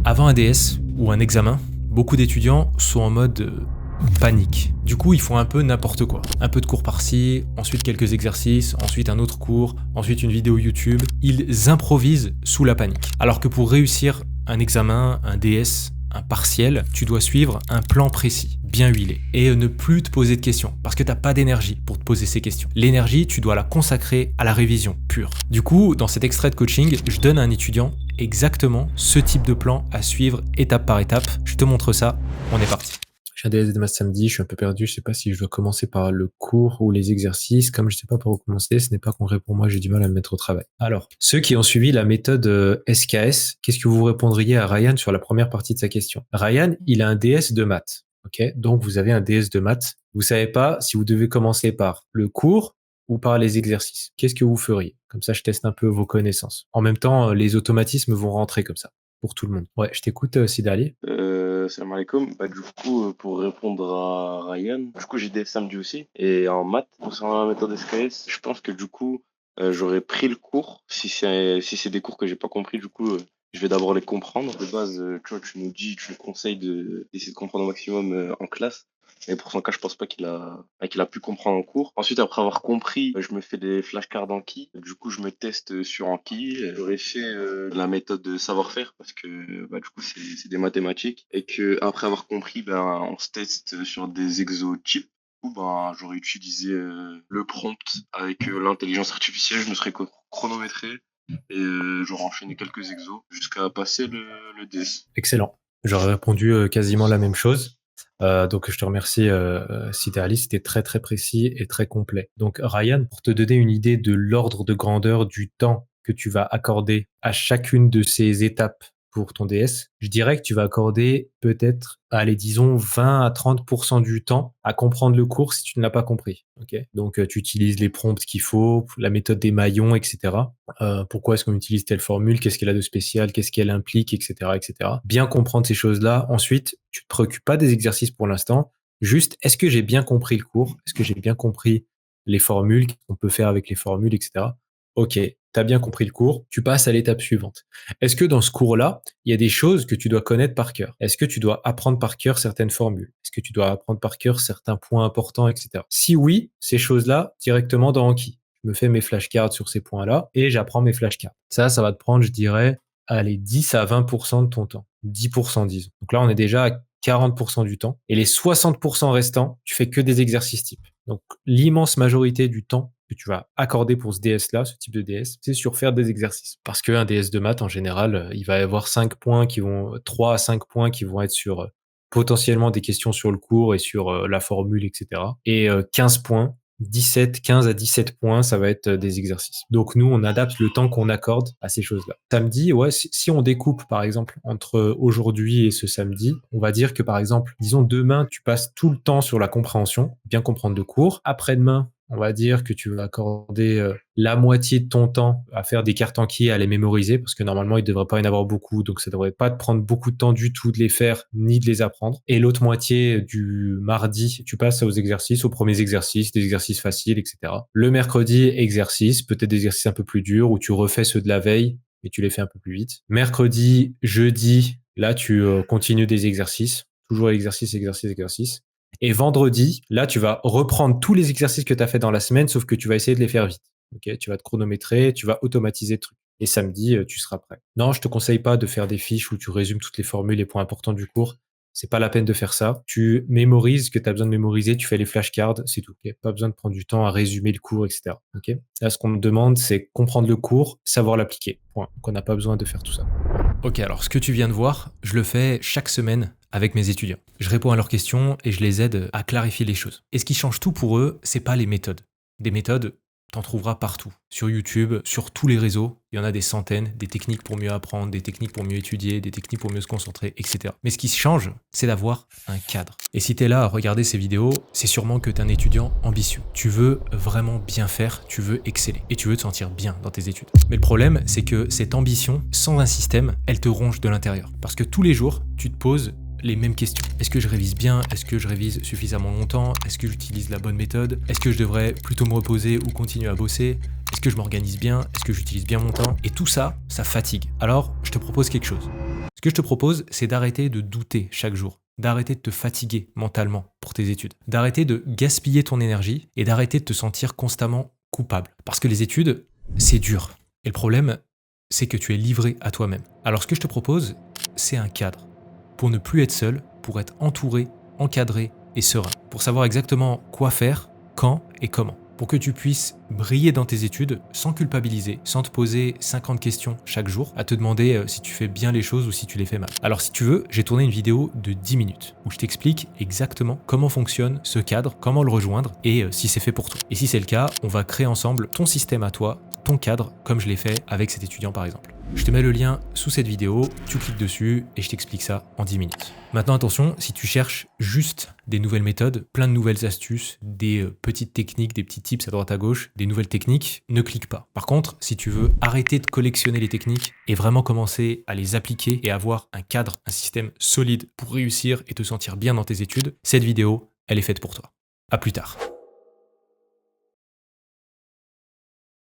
Avant un DS ou un examen, beaucoup d'étudiants sont en mode panique. Du coup, ils font un peu n'importe quoi. Un peu de cours par-ci, ensuite quelques exercices, ensuite un autre cours, ensuite une vidéo YouTube. Ils improvisent sous la panique. Alors que pour réussir un examen, un DS, un partiel, tu dois suivre un plan précis, bien huilé, et ne plus te poser de questions, parce que t'as pas d'énergie pour te poser ces questions. L'énergie, tu dois la consacrer à la révision pure. Du coup, dans cet extrait de coaching, je donne à un étudiant exactement ce type de plan à suivre étape par étape. Je te montre ça, on est parti. J'ai un DS de maths samedi, je suis un peu perdu, je sais pas si je dois commencer par le cours ou les exercices. Comme je sais pas par où commencer, ce n'est pas concret pour moi, j'ai du mal à me mettre au travail. Alors, ceux qui ont suivi la méthode SKS, qu'est-ce que vous répondriez à Ryan sur la première partie de sa question? Ryan, il a un DS de maths, ok? Donc vous avez un DS de maths. Vous savez pas si vous devez commencer par le cours ou par les exercices. Qu'est-ce que vous feriez? Comme ça, je teste un peu vos connaissances. En même temps, les automatismes vont rentrer comme ça, pour tout le monde. Ouais, je t'écoute, Sidali. Salam alaikum. Du coup, pour répondre à Ryan, du coup, j'ai des samedi aussi. Et en maths, concernant la méthode SKS, je pense que du coup, j'aurais pris le cours. Si c'est des cours que j'ai pas compris, du coup, je vais d'abord les comprendre. De base, tu vois, tu nous conseilles d'essayer de comprendre au maximum en classe. Et pour son cas, je pense pas qu'il a pu comprendre en cours. Ensuite, après avoir compris, je me fais des flashcards Anki. Du coup, je me teste sur Anki. J'aurais fait la méthode de savoir-faire parce que du coup, c'est des mathématiques. Et que après avoir compris, on se teste sur des exos types. Du coup, j'aurais utilisé le prompt avec l'intelligence artificielle. Je me serais chronométré et j'aurais enchaîné quelques exos jusqu'à passer le DS. Excellent. J'aurais répondu quasiment la même chose. Donc je te remercie, Cité c'était très très précis et très complet. Donc Ryan, pour te donner une idée de l'ordre de grandeur du temps que tu vas accorder à chacune de ces étapes pour ton DS, je dirais que tu vas accorder peut-être, allez, disons 20 à 30% du temps à comprendre le cours si tu ne l'as pas compris. Ok. Donc tu utilises les prompts qu'il faut, la méthode des maillons, etc. Pourquoi est-ce qu'on utilise telle formule, qu'est-ce qu'elle a de spécial, qu'est-ce qu'elle implique, etc., etc. Bien comprendre ces choses-là. Ensuite, tu te préoccupes pas des exercices pour l'instant. Juste, est-ce que j'ai bien compris le cours? Est-ce que j'ai bien compris les formules qu'on peut faire avec les formules, etc. Ok, tu as bien compris le cours. Tu passes à l'étape suivante. Est-ce que dans ce cours-là, il y a des choses que tu dois connaître par cœur? Est-ce que tu dois apprendre par cœur certaines formules? Est-ce que tu dois apprendre par cœur certains points importants, etc. Si oui, ces choses-là, directement dans Anki. Je me fais mes flashcards sur ces points-là et j'apprends mes flashcards. Ça va te prendre, je dirais, allez, 10 à 20% de ton temps. 10%, disons. Donc là, on est déjà à 40% du temps. Et les 60% restants, tu fais que des exercices types. Donc, l'immense majorité du temps que tu vas accorder pour ce DS-là, ce type de DS, c'est sur faire des exercices. Parce qu'un DS de maths, en général, il va y avoir 3 à 5 points qui vont être sur potentiellement des questions sur le cours et sur la formule, etc. Et 15 points 15 à 17 points, ça va être des exercices. Donc nous, on adapte le temps qu'on accorde à ces choses-là. Samedi, ouais, si on découpe par exemple entre aujourd'hui et ce samedi, on va dire que par exemple, disons demain, tu passes tout le temps sur la compréhension, bien comprendre le cours. Après-demain, on va dire que tu vas accorder la moitié de ton temps à faire des cartes Anki, à les mémoriser, parce que normalement, il ne devrait pas y en avoir beaucoup, donc ça ne devrait pas te prendre beaucoup de temps du tout de les faire, ni de les apprendre. Et l'autre moitié du mardi, tu passes aux exercices, aux premiers exercices, des exercices faciles, etc. Le mercredi, exercice, peut-être des exercices un peu plus durs, où tu refais ceux de la veille, et tu les fais un peu plus vite. Mercredi, jeudi, là, tu continues des exercices, toujours exercice, exercice, exercice. Et vendredi, là, tu vas reprendre tous les exercices que tu as fait dans la semaine, sauf que tu vas essayer de les faire vite. Okay, tu vas te chronométrer, tu vas automatiser le truc. Et samedi, tu seras prêt. Non, je te conseille pas de faire des fiches où tu résumes toutes les formules, les points importants du cours. C'est pas la peine de faire ça. Tu mémorises ce que tu as besoin de mémoriser, tu fais les flashcards, c'est tout. Okay, pas besoin de prendre du temps à résumer le cours, etc. Okay, là, ce qu'on me demande, c'est comprendre le cours, savoir l'appliquer. Point. Donc, on n'a pas besoin de faire tout ça. Ok, alors ce que tu viens de voir, je le fais chaque semaine avec mes étudiants. Je réponds à leurs questions et je les aide à clarifier les choses. Et ce qui change tout pour eux, c'est pas les méthodes. Des méthodes, t'en trouveras partout. Sur YouTube, sur tous les réseaux, il y en a des centaines, des techniques pour mieux apprendre, des techniques pour mieux étudier, des techniques pour mieux se concentrer, etc. Mais ce qui change, c'est d'avoir un cadre. Et si t'es là à regarder ces vidéos, c'est sûrement que t'es un étudiant ambitieux. Tu veux vraiment bien faire, tu veux exceller. Et tu veux te sentir bien dans tes études. Mais le problème, c'est que cette ambition, sans un système, elle te ronge de l'intérieur. Parce que tous les jours, tu te poses les mêmes questions. Est-ce que je révise bien? Est-ce que je révise suffisamment longtemps? Est-ce que j'utilise la bonne méthode? Est-ce que je devrais plutôt me reposer ou continuer à bosser? Est-ce que je m'organise bien? Est-ce que j'utilise bien mon temps? Et tout ça, ça fatigue. Alors, je te propose quelque chose. Ce que je te propose, c'est d'arrêter de douter chaque jour, d'arrêter de te fatiguer mentalement pour tes études, d'arrêter de gaspiller ton énergie et d'arrêter de te sentir constamment coupable. Parce que les études, c'est dur. Et le problème, c'est que tu es livré à toi-même. Alors ce que je te propose, c'est un cadre. Pour ne plus être seul, pour être entouré, encadré et serein. Pour savoir exactement quoi faire, quand et comment. Pour que tu puisses briller dans tes études sans culpabiliser, sans te poser 50 questions chaque jour, à te demander si tu fais bien les choses ou si tu les fais mal. Alors si tu veux, j'ai tourné une vidéo de 10 minutes où je t'explique exactement comment fonctionne ce cadre, comment le rejoindre et si c'est fait pour toi. Et si c'est le cas, on va créer ensemble ton système à toi, ton cadre, comme je l'ai fait avec cet étudiant par exemple. Je te mets le lien sous cette vidéo, tu cliques dessus et je t'explique ça en 10 minutes. Maintenant attention, si tu cherches juste des nouvelles méthodes, plein de nouvelles astuces, des petites techniques, des petits tips à droite à gauche, des nouvelles techniques, ne clique pas. Par contre, si tu veux arrêter de collectionner les techniques et vraiment commencer à les appliquer et avoir un cadre, un système solide pour réussir et te sentir bien dans tes études, cette vidéo, elle est faite pour toi. À plus tard.